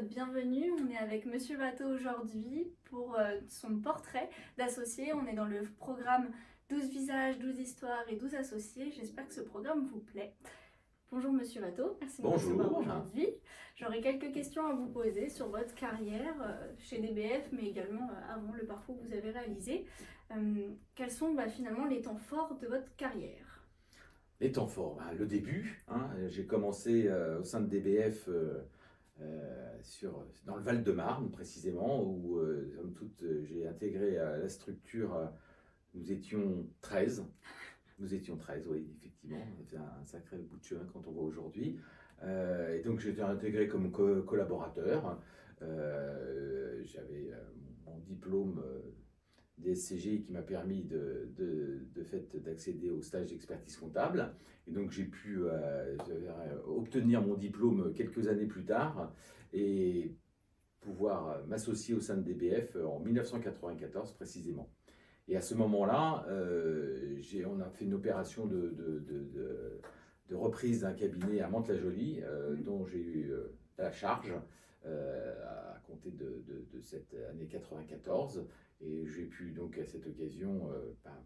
bienvenue. On est avec Monsieur Watteau aujourd'hui pour son portrait d'associé. On est dans le programme 12 visages, 12 histoires et 12 associés. J'espère que ce programme vous plaît. Bonjour Monsieur Watteau, merci de nous recevoir aujourd'hui. J'aurais quelques questions à vous poser sur votre carrière chez DBF, mais également avant le parcours que vous avez réalisé. Quels sont finalement les temps forts de votre carrière ? Les temps forts, le début, j'ai commencé au sein de DBF dans le Val-de-Marne précisément, où somme toute, j'ai intégré la structure, nous étions 13. Nous étions 13, oui, effectivement, c'est un sacré bout de chemin quand on voit aujourd'hui. Et donc j'ai été intégré comme collaborateur. J'avais mon diplôme DSCG qui m'a permis de fait d'accéder au stage d'expertise comptable. Et donc j'ai pu obtenir mon diplôme quelques années plus tard et pouvoir m'associer au sein de DBF en 1994 précisément. Et à ce moment-là, on a fait une opération de reprise d'un cabinet à Mantes-la-Jolie, dont j'ai eu la charge à compter de cette année 94. Et j'ai pu donc à cette occasion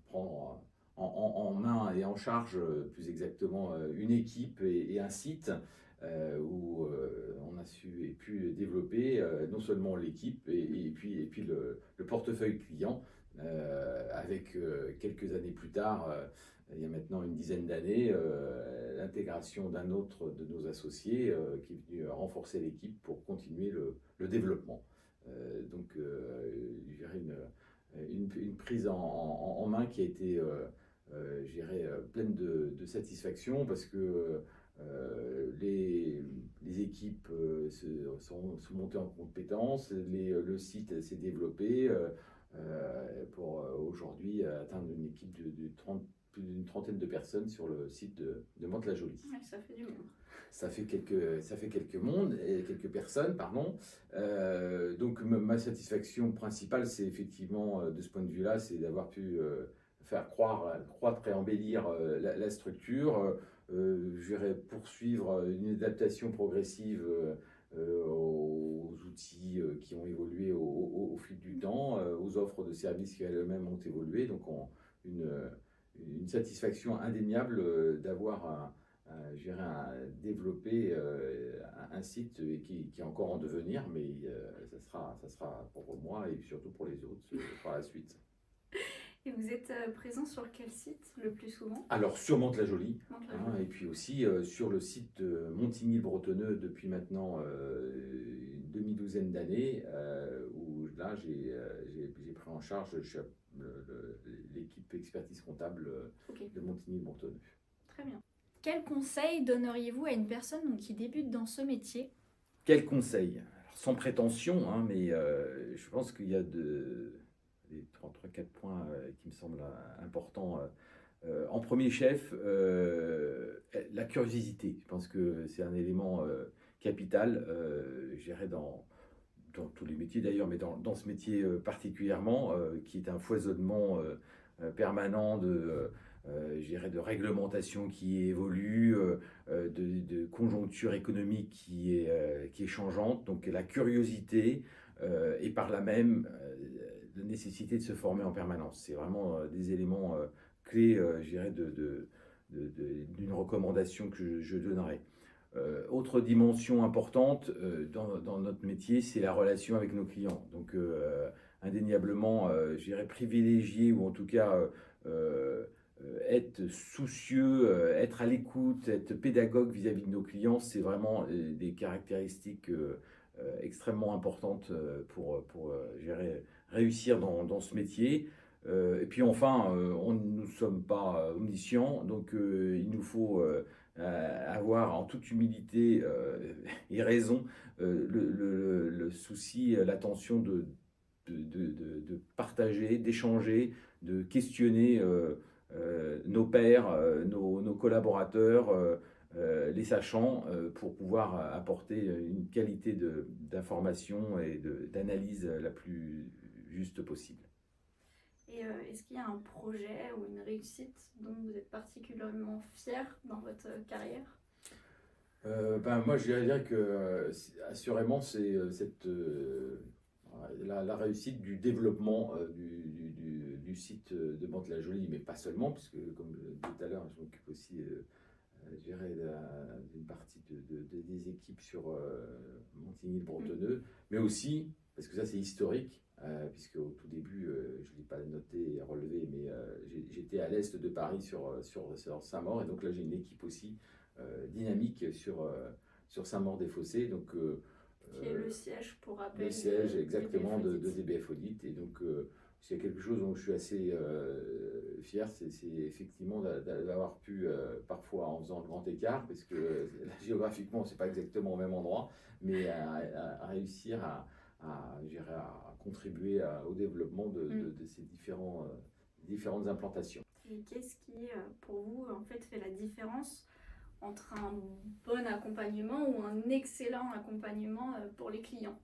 prendre en main et en charge, plus exactement, une équipe et un site où on a pu développer non seulement l'équipe et puis le portefeuille client. Avec quelques années plus tard, il y a maintenant une dizaine d'années, l'intégration d'un autre de nos associés qui est venu renforcer l'équipe pour continuer le développement. Donc, je dirais une prise en main qui a été, je dirais, pleine de satisfaction parce que les équipes sont montées en compétences, le site s'est développé pour aujourd'hui atteindre une équipe plus d'une trentaine de personnes sur le site de Mantes-la-Jolie. Ouais, ça fait du monde. Ça fait quelques personnes, pardon. Donc ma satisfaction principale, c'est effectivement, de ce point de vue-là, c'est d'avoir pu faire croître et embellir la structure. Je vais poursuivre une adaptation progressive aux outils qui ont évolué au fil du temps, aux offres de services qui elles-mêmes ont évolué. Donc une satisfaction indéniable d'avoir développé un site qui est encore en devenir, mais ça sera pour moi et surtout pour les autres par la suite. Et vous êtes présent sur quel site le plus souvent ? Alors sur Mantes-la-Jolie, et puis aussi sur le site de Montigny-le-Bretonneux depuis maintenant une demi-douzaine d'années, où là j'ai pris en charge l'équipe expertise comptable de Montigny-le-Bretonneux. Très bien. Quel conseil donneriez-vous à une personne qui débute dans ce métier ? Quel conseil ? Sans prétention, mais je pense qu'il y a les 3-4 points qui me semblent importants. En premier chef, la curiosité. Je pense que c'est un élément capital, je dirais dans tous les métiers d'ailleurs, mais dans ce métier particulièrement, qui est un foisonnement permanent je dirais de réglementation qui évolue, de conjoncture économique qui est changeante. Donc la curiosité et par là même la nécessité de se former en permanence. C'est vraiment des éléments clés, je dirais, d'une recommandation que je donnerais. Autre dimension importante dans notre métier, c'est la relation avec nos clients. Donc indéniablement, je dirais privilégier ou en tout cas être soucieux, être à l'écoute, être pédagogue vis-à-vis de nos clients, c'est vraiment des caractéristiques extrêmement importantes pour je dirais, réussir dans ce métier. Et puis enfin, nous ne sommes pas omniscients, donc il nous faut avoir en toute humilité et raison le souci, l'attention de partager, d'échanger, de questionner nos pairs, nos collaborateurs, les sachants, pour pouvoir apporter une qualité d'information et d'analyse la plus juste possible. Et est-ce qu'il y a un projet ou une réussite dont vous êtes particulièrement fier dans votre carrière ? Moi, je dirais dire que assurément, c'est la réussite du développement du site de Mantes-la-Jolie, mais pas seulement, puisque comme je disais tout à l'heure, je m'occupe aussi je dirais, d'une partie des équipes sur Montigny-le-Bretonneux, mais aussi, parce que ça c'est historique, puisque au tout début, je ne l'ai pas noté et relevé, mais j'étais à l'est de Paris sur Saint-Maur, et donc là j'ai une équipe aussi dynamique sur Saint-Maur-des-Fossés, donc Qui est le siège, pour rappel, le siège exactement DBF de Audit. DBF Audit, et donc s'il y a quelque chose dont je suis assez fier, c'est effectivement d'avoir pu, parfois en faisant le grand écart, parce que géographiquement, c'est pas exactement au même endroit, mais à réussir je dirais, à contribuer au développement de ces différentes implantations. Et qu'est-ce qui, pour vous, en fait, fait la différence entre un bon accompagnement ou un excellent accompagnement pour les clients?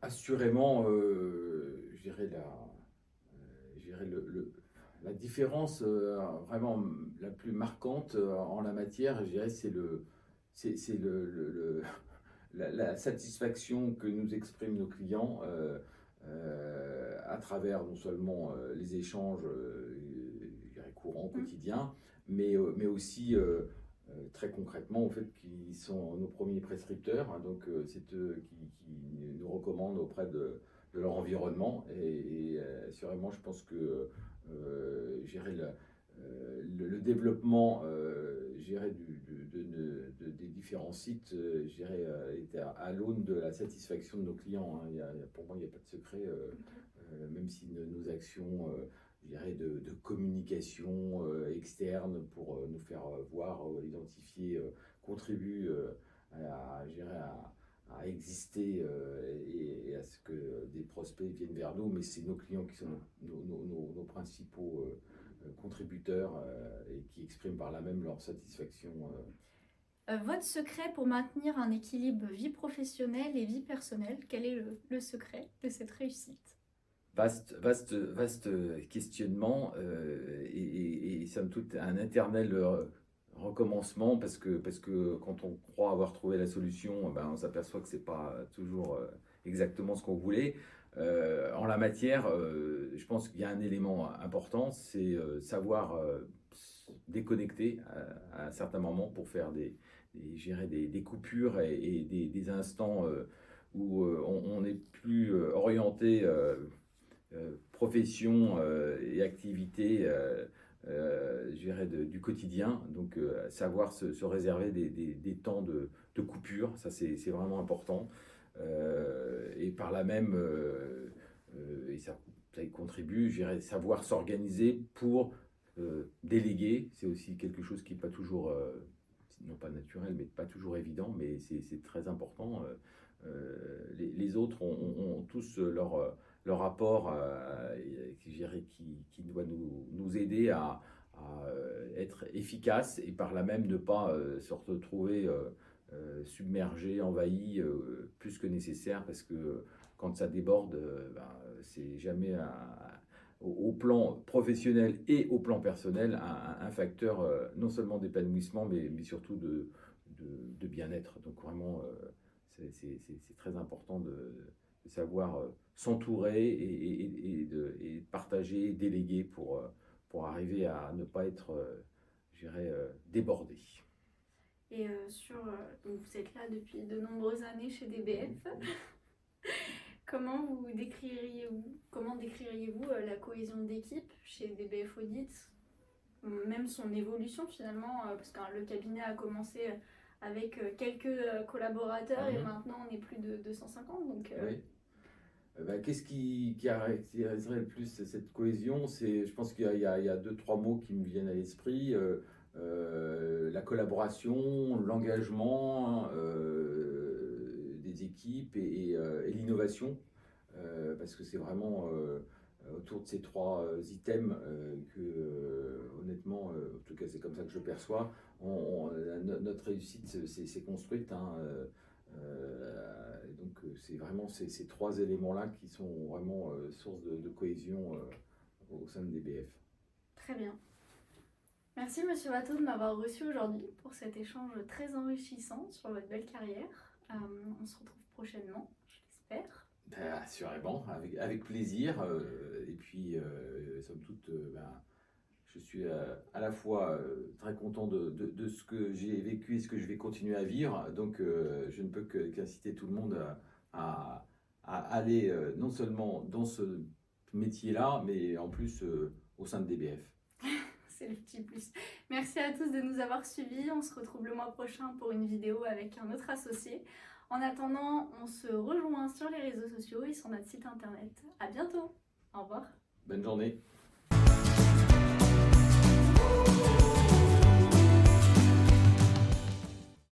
Assurément, je dirais la différence vraiment la plus marquante en la matière, je dirais, c'est la satisfaction que nous expriment nos clients à travers non seulement les échanges je dirais, courants, quotidiens, mais aussi très concrètement au fait qu'ils sont nos premiers prescripteurs, hein, donc c'est eux qui nous recommandent auprès de leur environnement, et assurément je pense que gérer le développement des différents sites est à l'aune de la satisfaction de nos clients, hein. Pour moi, il n'y a pas de secret, même si nos actions je dirais de communication externe pour nous faire voir, identifier, contribuent je dirais à exister et à ce que des prospects viennent vers nous, mais c'est nos clients qui sont nos principaux contributeurs et qui expriment par là même leur satisfaction. Votre secret pour maintenir un équilibre vie professionnelle et vie personnelle, quel est le secret de cette réussite? Vaste questionnement et somme toute un éternel recommencement, parce que quand on croit avoir trouvé la solution, on s'aperçoit que c'est pas toujours exactement ce qu'on voulait. En la matière, je pense qu'il y a un élément important, c'est savoir déconnecter à un certain moment pour faire gérer des coupures et des instants où on n'est plus orienté profession et activité je dirais du quotidien, donc savoir se réserver des temps de coupure, ça c'est vraiment important, et par là même et ça y contribue, je dirais, savoir s'organiser pour déléguer, c'est aussi quelque chose qui n'est pas toujours non pas naturel, mais pas toujours évident, mais c'est très important. Les autres ont tous leur apport qui doit nous aider à être efficace, et par là même ne pas se retrouver submergé, envahi plus que nécessaire, parce que quand ça déborde, c'est jamais au plan professionnel et au plan personnel un facteur non seulement d'épanouissement, mais surtout de bien-être. Donc vraiment, c'est très important de savoir s'entourer et partager, déléguer pour arriver à ne pas être, je dirais, débordé. Et donc vous êtes là depuis de nombreuses années chez DBF. Comment décririez-vous la cohésion d'équipe chez DBF Audit, même son évolution finalement, parce que le cabinet a commencé avec quelques collaborateurs et maintenant on est plus de 250. Donc, oui. Qu'est-ce qui caractériserait le plus cette cohésion? Je pense qu'il y a deux, trois mots qui me viennent à l'esprit. La collaboration, l'engagement des équipes et l'innovation, parce que c'est vraiment autour de ces trois items que, honnêtement, en tout cas c'est comme ça que je perçois, notre réussite s'est construite, hein, donc c'est vraiment ces trois éléments-là qui sont vraiment source de cohésion au sein de DBF. Très bien. Merci Monsieur Watteau de m'avoir reçu aujourd'hui pour cet échange très enrichissant sur votre belle carrière. On se retrouve prochainement, j'espère. Assurément, avec plaisir. Et puis, somme toute, je suis à la fois très content de ce que j'ai vécu et ce que je vais continuer à vivre. Donc, je ne peux qu'inciter tout le monde à aller non seulement dans ce métier-là, mais en plus au sein de DBF. C'est le petit plus. Merci à tous de nous avoir suivis. On se retrouve le mois prochain pour une vidéo avec un autre associé. En attendant, on se rejoint sur les réseaux sociaux et sur notre site internet. À bientôt. Au revoir. Bonne journée.